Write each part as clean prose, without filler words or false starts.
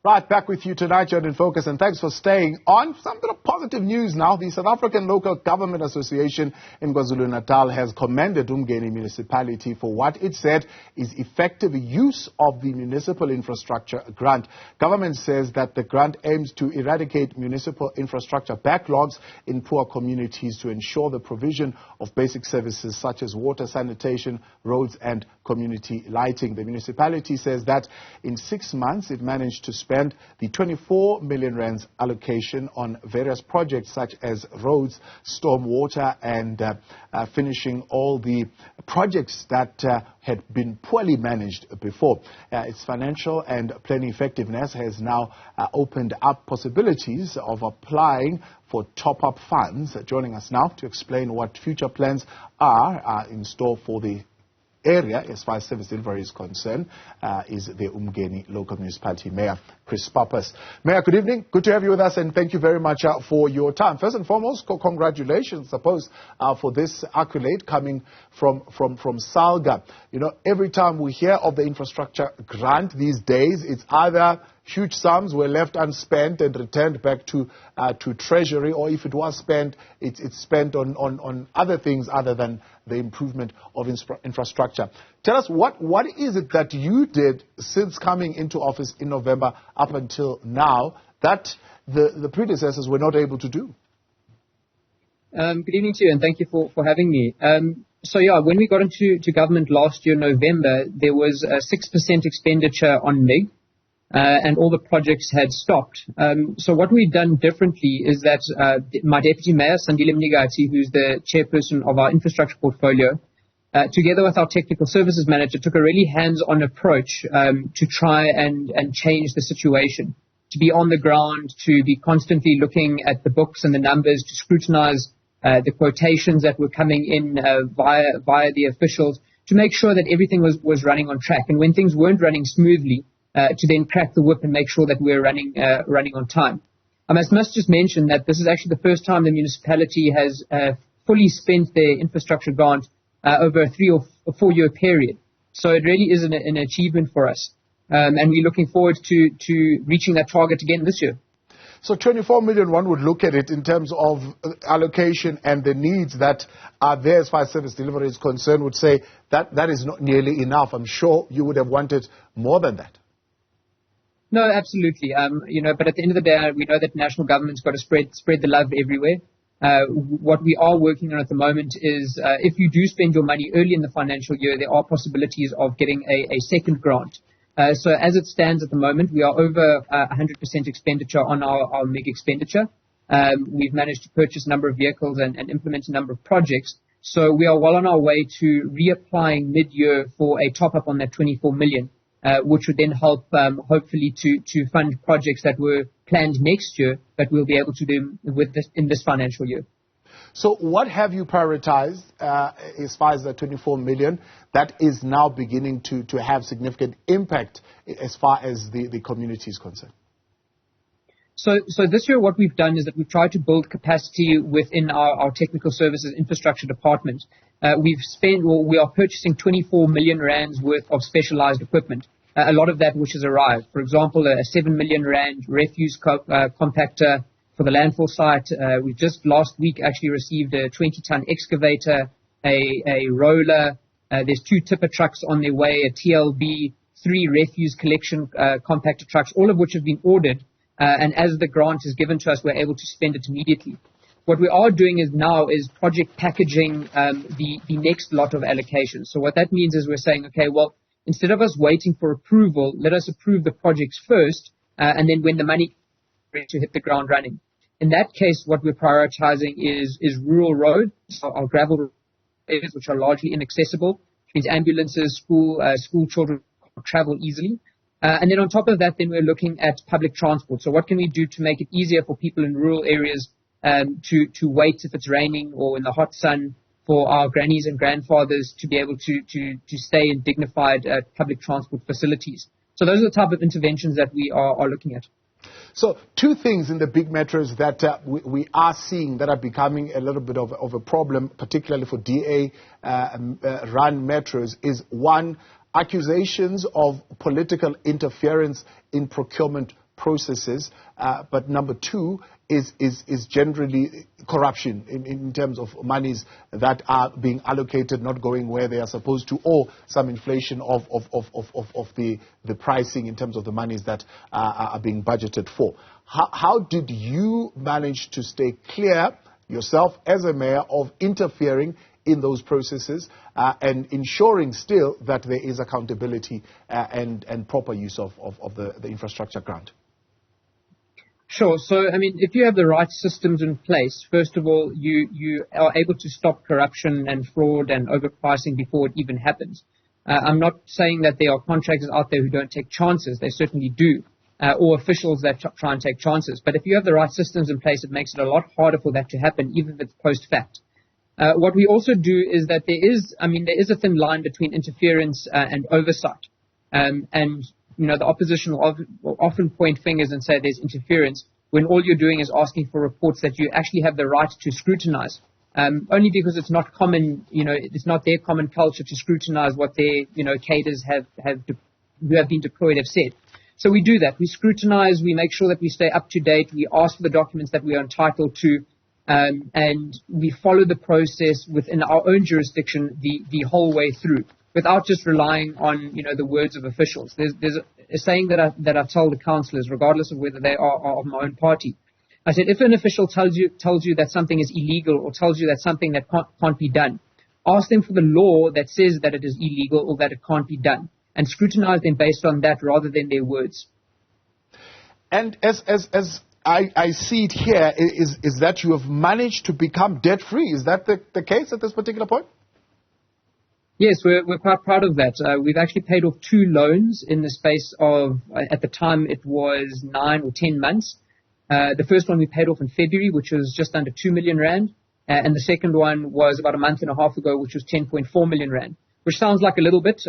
Right, back with you tonight, you're in Focus, and thanks for staying on. Some bit of positive news now. The South African Local Government Association in KwaZulu-Natal has commended uMngeni Municipality for what it said is effective use of the municipal infrastructure grant. Government says that the grant aims to eradicate municipal infrastructure backlogs in poor communities to ensure the provision of basic services such as water, sanitation, roads and community lighting. The municipality says that in 6 months it managed to spend the 24 million rands allocation on various projects such as roads, storm water and finishing all the projects that had been poorly managed before. Its financial and planning effectiveness has now opened up possibilities of applying for top-up funds. Joining us now to explain what future plans are in store for the area as far as service delivery is concerned is the uMngeni Local Municipality Mayor, Chris Pappas. Mayor, good evening. Good to have you with us, and thank you very much for your time. First and foremost, congratulations, I suppose, for this accolade coming from SALGA. You know, every time we hear of the infrastructure grant these days, it's either huge sums were left unspent and returned back to Treasury, or if it was spent, it's spent on other things other than the improvement of infrastructure. Tell us, what is it that you did since coming into office in November up until now that the predecessors were not able to do? Good evening to you, and thank you for having me. So yeah, when we got into government last year, November, there was a 6% expenditure on MIG. And all the projects had stopped. So what we've done differently is that my Deputy Mayor, Sandile Mnigati, who's the chairperson of our infrastructure portfolio, together with our technical services manager, took a really hands-on approach to try and change the situation, to be on the ground, to be constantly looking at the books and the numbers, to scrutinize the quotations that were coming in via the officials, to make sure that everything was running on track. And when things weren't running smoothly, to then crack the whip and make sure that we're running on time. I must just mention that this is actually the first time the municipality has fully spent their infrastructure grant over a 3 or 4 year period. So it really is an achievement for us. And we're looking forward to reaching that target again this year. So 24 million, one would look at it in terms of allocation and the needs that are there as far as service delivery is concerned, would say that is not nearly enough. I'm sure you would have wanted more than that. No, absolutely. But at the end of the day, we know that national government's got to spread the love everywhere. What we are working on at the moment is if you do spend your money early in the financial year, there are possibilities of getting a second grant. So as it stands at the moment, we are over 100% expenditure on our MIG expenditure. We've managed to purchase a number of vehicles and implement a number of projects. So we are well on our way to reapplying mid-year for a top-up on that 24 million. Which would then help, hopefully, to fund projects that were planned next year, but we'll be able to do in this financial year. So what have you prioritized as far as the 24 million that is now beginning to have significant impact as far as the community is concerned? So this year what we've done is that we've tried to build capacity within our technical services infrastructure department. We are purchasing 24 million rands worth of specialized equipment, a lot of that which has arrived. For example, a 7 million rand refuse compactor for the landfill site. We just last week actually received a 20-ton excavator, a roller. There's 2 tipper trucks on their way, a TLB, 3 refuse collection compactor trucks, all of which have been ordered. And as the grant is given to us, we're able to spend it immediately. What we are doing is project packaging the next lot of allocations. So what that means is we're saying, okay, well, instead of us waiting for approval, let us approve the projects first, and then when the money is to hit the ground running. In that case, what we're prioritizing is rural roads, so our gravel areas, which are largely inaccessible, which means ambulances, school children travel easily. And then on top of that, then we're looking at public transport. So what can we do to make it easier for people in rural areas to wait if it's raining or in the hot sun, for our grannies and grandfathers to be able to stay in dignified public transport facilities. So those are the type of interventions that we are looking at. So 2 things in the big metros that we are seeing that are becoming a little bit of a problem, particularly for DA run metros, is 1, accusations of political interference in procurement processes, but number two is generally corruption in terms of monies that are being allocated, not going where they are supposed to, or some inflation of the pricing in terms of the monies that are being budgeted for. How did you manage to stay clear yourself as a mayor of interfering in those processes and ensuring still that there is accountability and proper use of the infrastructure grant? Sure. So, I mean, if you have the right systems in place, first of all, you are able to stop corruption and fraud and overpricing before it even happens. I'm not saying that there are contractors out there who don't take chances. They certainly do. Or officials that try and take chances. But if you have the right systems in place, it makes it a lot harder for that to happen, even if it's post-fact. What we also do is that there is a thin line between interference and oversight. And, you know, the opposition will often point fingers and say there's interference when all you're doing is asking for reports that you actually have the right to scrutinize. Only because it's not common, you know, it's not their common culture to scrutinize what their, you know, cadres who have been deployed have said. So we do that. We scrutinize. We make sure that we stay up to date. We ask for the documents that we are entitled to. And we follow the process within our own jurisdiction the whole way through, without just relying on, you know, the words of officials. There's a saying that I tell the councillors, regardless of whether they are of my own party. I said, if an official tells you that something is illegal or tells you that something that can't be done, ask them for the law that says that it is illegal or that it can't be done, and scrutinize them based on that rather than their words. And as I see it here, is that you have managed to become debt-free. Is that the case at this particular point? Yes, we're quite proud of that. We've actually paid off 2 loans in the space of, at the time it was 9 or 10 months. The first one we paid off in February, which was just under 2 million rand. And the second one was about a month and a half ago, which was 10.4 million rand. Which sounds like a little bit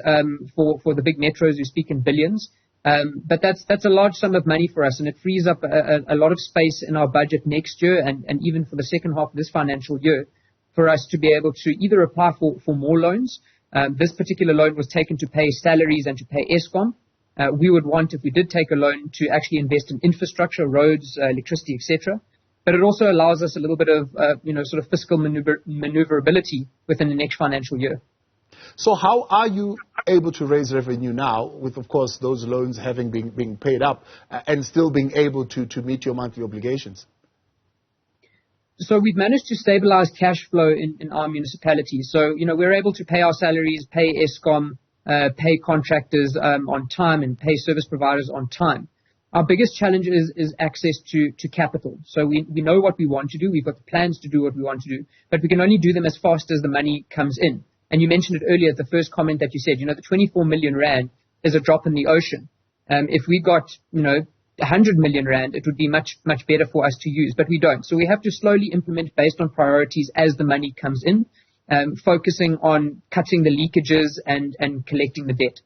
for the big metros who speak in billions. But that's a large sum of money for us, and it frees up a lot of space in our budget next year and even for the second half of this financial year for us to be able to either apply for more loans. This particular loan was taken to pay salaries and to pay Eskom. We would want, if we did take a loan, to actually invest in infrastructure, roads, electricity, etc. But it also allows us a little bit of sort of fiscal maneuverability within the next financial year. So how are you able to raise revenue now with, of course, those loans having been paid up and still being able to meet your monthly obligations? So we've managed to stabilize cash flow in our municipality. So, you know, we're able to pay our salaries, pay Eskom, pay contractors on time and pay service providers on time. Our biggest challenge is access to capital. So we know what we want to do. We've got the plans to do what we want to do, but we can only do them as fast as the money comes in. And you mentioned it earlier, the first comment that you said, you know, the 24 million rand is a drop in the ocean. If we got, you know, 100 million rand, it would be much, much better for us to use, but we don't. So we have to slowly implement based on priorities as the money comes in, focusing on cutting the leakages and collecting the debt.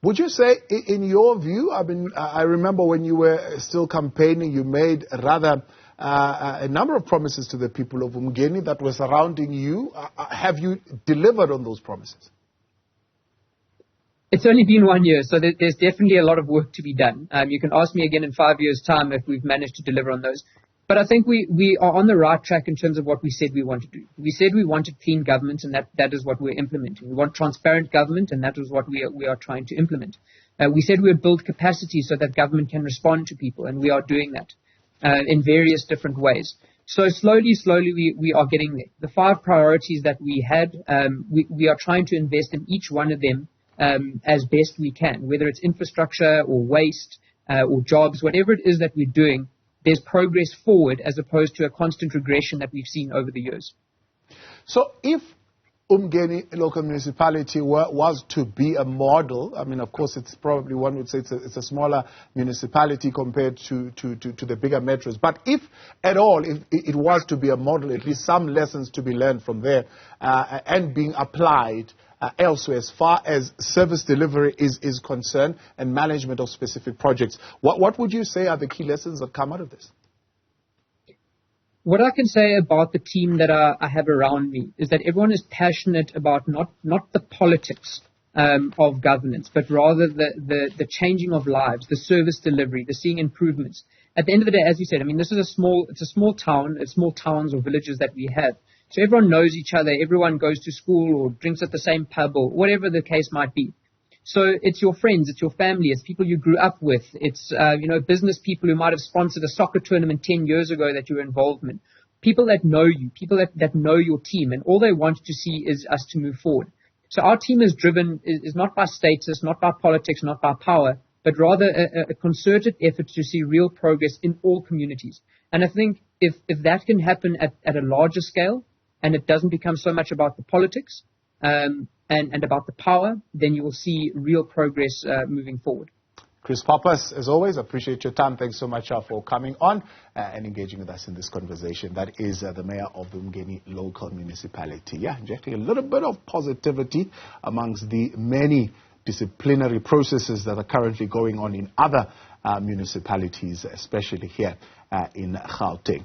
Would you say, in your view, I remember when you were still campaigning, you made a number of promises to the people of uMngeni that were surrounding you. Have you delivered on those promises? It's only been 1 year, so there's definitely a lot of work to be done. You can ask me again in 5 years' time if we've managed to deliver on those. But I think we are on the right track in terms of what we said we want to do. We said we wanted clean government, and that is what we're implementing. We want transparent government, and that is what we are trying to implement. We said we would build capacity so that government can respond to people, and we are doing that in various different ways. So slowly, we are getting there. The 5 priorities that we had, we are trying to invest in each one of them as best we can, whether it's infrastructure or waste or jobs, whatever it is that we're doing. There's progress forward as opposed to a constant regression that we've seen over the years. So if uMngeni local municipality was to be a model, I mean, of course, it's probably, one would say it's a smaller municipality compared to the bigger metros. But if at all, if it was to be a model, at least some lessons to be learned from there and being applied elsewhere as far as service delivery is concerned and management of specific projects. What would you say are the key lessons that come out of this? What I can say about the team that I have around me is that everyone is passionate about not the politics, of governance, but rather the changing of lives, the service delivery, the seeing improvements. At the end of the day, as you said, I mean, it's a small town, small towns or villages that we have. So everyone knows each other, everyone goes to school or drinks at the same pub or whatever the case might be. So it's your friends, it's your family, it's people you grew up with, it's, business people who might have sponsored a soccer tournament 10 years ago that you were involved in. People that know you, people that know your team, and all they want to see is us to move forward. So our team is driven, is not by status, not by politics, not by power, but rather a concerted effort to see real progress in all communities. And I think if that can happen at a larger scale, and it doesn't become so much about the politics and about the power, then you will see real progress moving forward. Chris Pappas, as always, appreciate your time. Thanks so much for coming on and engaging with us in this conversation. That is the mayor of the uMngeni local municipality. Yeah, injecting a little bit of positivity amongst the many disciplinary processes that are currently going on in other municipalities, especially here in Gauteng.